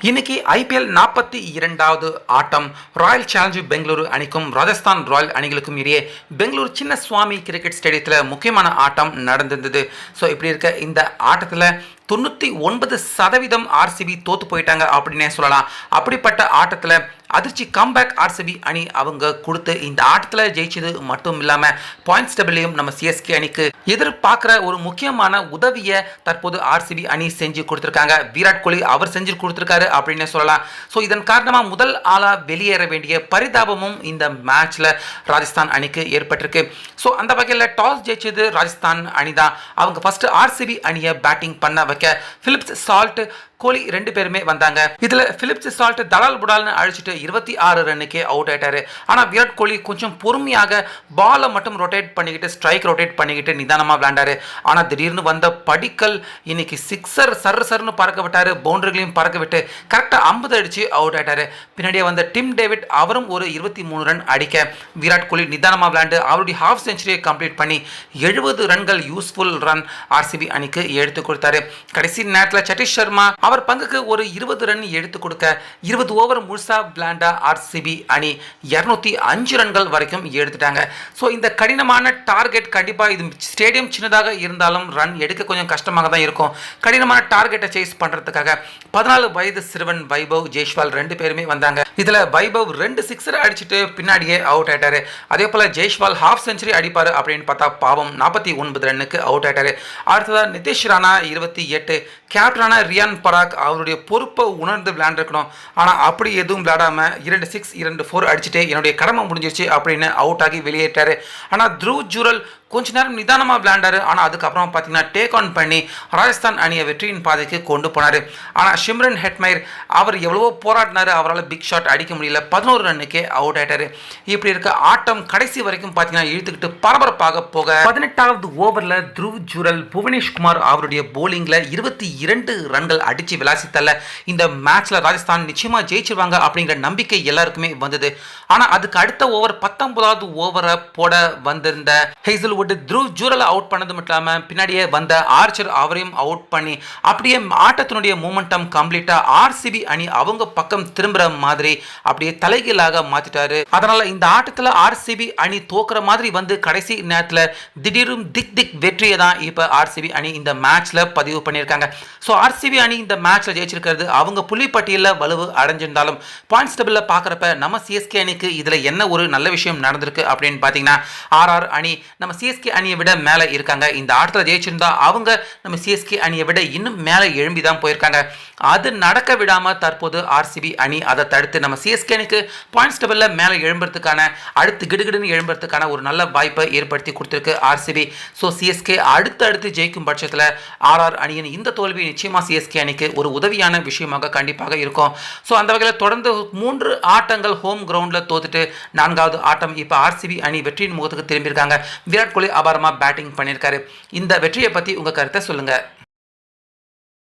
இன்னைக்கு ஐபிஎல் 42வது ஆட்டம் Royal challenger Bengaluru அணிக்கும் Rajasthan Royal அணிகளுக்கும் இடையே பெங்களூர் சின்ன சுவாமி கிரிக்கெட் ஸ்டேடியத்தில் முக்கியமான ஆட்டம் நடந்திருந்தது. ஸோ இப்படி இருக்க இந்த ஆட்டத்தில் 99% ஆர்சிபி தோத்து போயிட்டாங்க அப்படின்னே சொல்லலாம். அப்படிப்பட்ட ஆட்டத்தில் அதிர்ச்சி கம்பேக் ஆர்சிபி அணி அவங்க கொடுத்து இந்த ஆட்டத்தில் ஜெயிச்சது மட்டும் இல்லாமல் பாயிண்ட்ஸ் டேபிளையும் நம்ம சிஎஸ்கே அணிக்கு எதிர்பார்க்குற ஒரு முக்கியமான உதவியை தற்போது ஆர்சிபி அணி செஞ்சு கொடுத்துருக்காங்க. விராட் கோலி அவர் செஞ்சு கொடுத்துருக்காரு அப்படின்னே சொல்லலாம். ஸோ இதன் காரணமாக முதல் ஆளாக வெளியேற வேண்டிய பரிதாபமும் இந்த மேட்ச்சில் ராஜஸ்தான் அணிக்கு ஏற்பட்டிருக்கு. ஸோ அந்த வகையில் டாஸ் ஜெயிச்சது ராஜஸ்தான் அணி தான். அவங்க ஃபர்ஸ்ட் ஆர்சிபி அணியை பேட்டிங் பண்ண வைக்க பிலிப்ஸ் சால்ட் கோலி ரெண்டு பேருமே வந்தாங்க. இதுல பிலிப்ஸ் சால்ட் தலால் புடால்னு அழிச்சிட்டு 26 ரன்னுக்கே அவுட் ஆயிட்டாரு. ஆனா விராட் கோலி கொஞ்சம் பொறுமையாக பாலை மட்டும் ரொட்டேட் பண்ணிக்கிட்டு ஸ்ட்ரைக் ரொட்டேட் பண்ணிக்கிட்டு நிதானமா விளையாண்டாரு. ஆனா திடீர்னு வந்த படிக்கல் இன்னைக்கு சிக்ஸர் சர்னு பறக்க விட்டாரு. பவுண்டரிகளையும் பறக்க விட்டு கரெக்டா 50 அடிச்சு அவுட் ஆயிட்டாரு. பின்னாடியே வந்த டிம் டேவிட் அவரும் ஒரு 23 ரன் அடிக்க விராட் கோலி நிதானமா விளையாண்டு அவருடைய ஹாஃப் செஞ்சுரியை கம்ப்ளீட் பண்ணி 70 ரன்கள் யூஸ்ஃபுல் ரன் ஆர்சிபி அணிக்கு எடுத்து கொடுத்தாரு. கடைசி நேரத்தில் சதீஷ் சர்மா அவர் பங்குக்கு ஒரு 20 ரன் எடுத்து கொடுக்க 20 ஓவர் முழுசா விளையாண்ட ஆர்சிபி அணி 205 ரன்கள் வரைக்கும் எடுத்துட்டாங்க. ஸோ இந்த கடினமான டார்கெட் கண்டிப்பாக இது ஸ்டேடியம் சின்னதாக இருந்தாலும் ரன் எடுக்க கொஞ்சம் கஷ்டமாக தான் இருக்கும். கடினமான டார்கெட்டை சேஸ் பண்ணுறதுக்காக 14 வயது சிறுவன் வைபவ் ஜெய்ஸ்வால் ரெண்டு பேருமே வந்தாங்க. இதில் வைபவ் 2 சிக்ஸர் அடிச்சுட்டு பின்னாடியே அவுட் ஆயிட்டாரு. அதே போல் ஜெய்ஸ்வால் ஹாஃப் செஞ்சுரி அடிப்பார் அப்படின்னு பார்த்தா பாவம் 49 ரன்னுக்கு அவுட் ஆயிட்டாரு. அடுத்ததாக நிதிஷ் ராணா 28, கேப்டனான ரியான் பராக் அவருடைய பொறுப்பை உணர்ந்து விளையாண்டுருக்கணும். ஆனால் அப்படி எதுவும் விளையாடாம 2 6 2 4 அடிச்சுட்டு என்னுடைய கடமை முடிஞ்சிருச்சு அப்படின்னு அவுட் ஆகி வெளியேற்றாரு. ஆனால் த்ருவ் ஜூரல் கொஞ்ச நேரம் நிதானமாக விளையாண்டாரு. ஆனால் அதுக்கப்புறம் பார்த்தீங்கன்னா டேக் ஆன் பண்ணி ராஜஸ்தான் அணியை வெற்றியின் பாதைக்கு கொண்டு போனார். ஆனால் ஷிம்ரன் ஹெட்மைர் அவர் எவ்வளவோ போராடினார். அவரால் பிக் ஷாட் அடிக்க முடியல. 11 ரன்னுக்கே அவுட் ஆயிட்டாரு. இப்படி இருக்க ஆட்டம் கடைசி வரைக்கும் பார்த்தீங்கன்னா இழுத்துக்கிட்டு பரபரப்பாக போக 18வது ஓவரில் த்ருவ் ஜூரல் புவனேஷ்குமார் அவருடைய போலிங்கில் 22 ரன்கள் அடித்து விளாசித்தல்ல இந்த மேட்ச்சில் ராஜஸ்தான் நிச்சயமாக ஜெயிச்சிருவாங்க அப்படிங்கிற நம்பிக்கை எல்லாருக்குமே வந்தது. ஆனால் அதுக்கு அடுத்த ஓவர் 19வது ஓவரை போட வந்திருந்த ஹேசல் த்ருவ் ஜூரல் அவுட் பண்ணது மட்டும் இல்லாமல் பின்னாடியே வந்த ஆர்ச்சர் அவரையும் அவுட் பண்ணி அப்படியே ஆட்டத்தினுடைய மூமெண்டம் கம்ப்ளீட்டா ஆர்சிபி அணி அவங்க பக்கம் திரும்புற மாதிரி அப்படியே தலைகீழாக மாத்திட்டாரு. அதனால இந்த ஆட்டத்தில் ஆர்சிபி அணி தோக்குற மாதிரி வந்து கடைசி நேரத்தில் திடீரும் திக் வெற்றியை தான் இப்போ ஆர்சிபி அணி இந்த மேட்ச்ல பதிவு பண்ணியிருக்காங்க. ஸோ ஆர்சிபி அணி இந்த மேட்ச்ல ஜெயிச்சிருக்கிறது அவங்க புள்ளிப்பட்டியலில் வலுவு அடைஞ்சிருந்தாலும் பாயிண்ட்ஸ் டேபிளில் பார்க்குறப்ப நம்ம சிஎஸ்கே அணிக்கு இதில் என்ன ஒரு நல்ல விஷயம் நடந்திருக்கு அப்படின்னு பார்த்தீங்கன்னா ஆர்ஆர் அணி நம்ம சிஎஸ்கே அணியை விட மேலே இருக்காங்க. இந்த ஆட்டத்தில் ஜெயிச்சிருந்தா அவங்க நம்ம சிஎஸ்கே அணியை விட இன்னும் மேலே எழும்பி தான் போயிருக்காங்க. அது நடக்க விடாமல் தற்போது ஆர்சிபி அணி அதை தடுத்து நம்ம சிஎஸ்கே அணிக்கு பாயிண்ட்ஸ் டேபிளில் மேலே எழும்புறதுக்கான அடுத்து கிடுகிடுன்னு எழும்புறதுக்கான ஒரு நல்ல வாய்ப்பை ஏற்படுத்தி கொடுத்துருக்கு ஆர்சிபி. ஸோ சிஎஸ்கே அடுத்து ஜெயிக்கும் பட்சத்தில் ஆர்ஆர் அணியின் இந்த தோல்வி நிச்சயமாக சிஎஸ்கே அணிக்கு ஒரு உதவியான விஷயமாக கண்டிப்பாக இருக்கும். ஸோ அந்த வகையில் தொடர்ந்து 3 ஆட்டங்கள் ஹோம் கிரவுண்டில் தோத்துட்டு 4வது ஆட்டம் இப்போ ஆர்சிபி அணி வெற்றியின் முகத்துக்கு திரும்பியிருக்காங்க. விராட் கோலி அபாரமாக பேட்டிங் பண்ணியிருக்காரு. இந்த வெற்றியை பற்றி உங்கள் கருத்தை சொல்லுங்கள்.